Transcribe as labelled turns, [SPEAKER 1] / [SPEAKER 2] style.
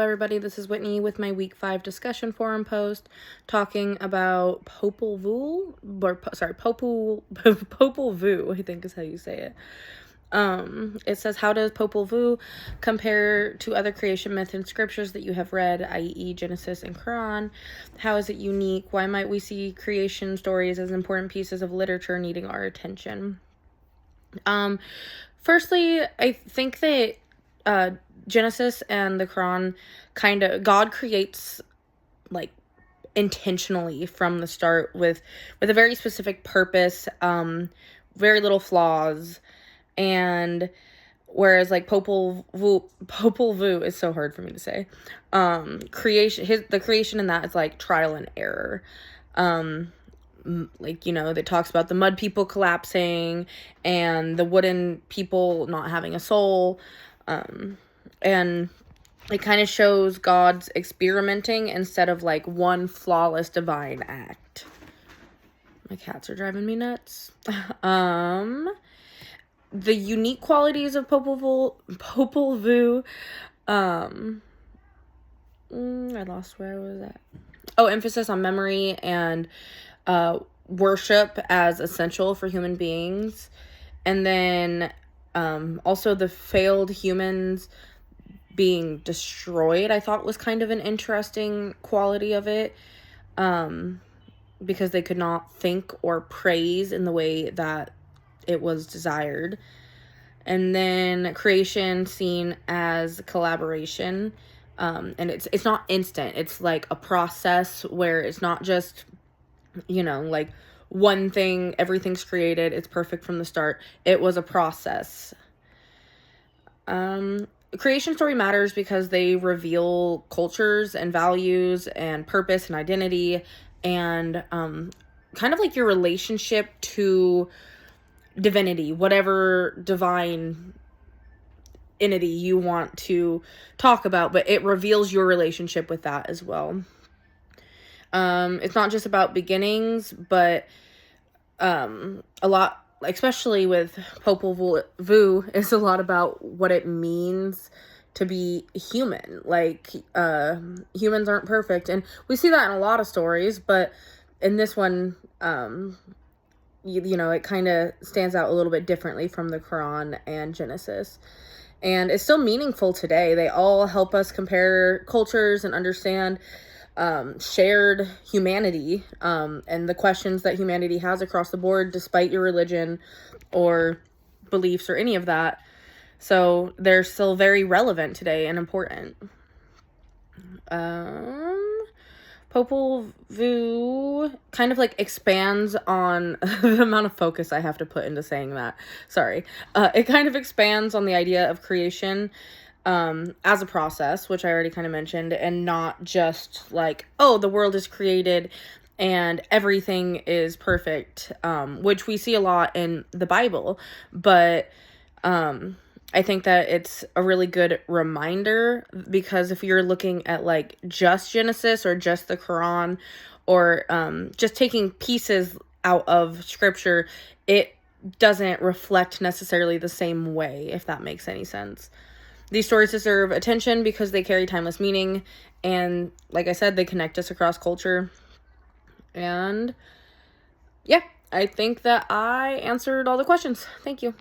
[SPEAKER 1] Everybody, this is Whitney with my week 5 discussion forum post talking about Popol Vuh, Popol Vuh, I think is how you say it. It says, how does Popol Vuh compare to other creation myths and scriptures that you have read, i.e. Genesis and Quran? How is it unique? Why might we see creation stories as important pieces of literature needing our attention? Firstly, I think that Genesis and the Quran God creates like intentionally from the start with a very specific purpose, very little flaws, and whereas like Popol Vuh is so hard for me to say. The creation in that is like trial and error. That talks about the mud people collapsing and the wooden people not having a soul. And it kind of shows God's experimenting instead of like one flawless divine act. My cats are driving me nuts. The unique qualities of Popol Vuh. I lost where I was at. Oh, emphasis on memory and worship as essential for human beings. And then also the failed humans being destroyed, I thought was kind of an interesting quality of it, because they could not think or praise in the way that it was desired. And then creation seen as collaboration, and it's not instant. It's like a process where it's not just, like one thing, everything's created, it's perfect from the start. It was a process. Creation story matters because they reveal cultures and values and purpose and identity and kind of like your relationship to divinity, whatever divine entity you want to talk about, but it reveals your relationship with that as well. It's not just about beginnings, but a lot, especially with Popol Vuh, is a lot about what it means to be human. Like, humans aren't perfect, and we see that in a lot of stories, but in this one, it kind of stands out a little bit differently from the Quran and Genesis. And it's still meaningful today. They all help us compare cultures and understand shared humanity, and the questions that humanity has across the board, despite your religion or beliefs or any of that. So they're still very relevant today and important. Popol Vuh kind of like expands on the amount of focus I have to put into saying that. Sorry. It kind of expands on the idea of creation as a process, which I already kind of mentioned, and not just like, oh, the world is created and everything is perfect, which we see a lot in the Bible. But I think that it's a really good reminder, because if you're looking at like just Genesis or just the Quran, or just taking pieces out of scripture, it doesn't reflect necessarily the same way, if that makes any sense. These stories deserve attention because they carry timeless meaning, and like I said, they connect us across culture. And yeah, I think that I answered all the questions. Thank you.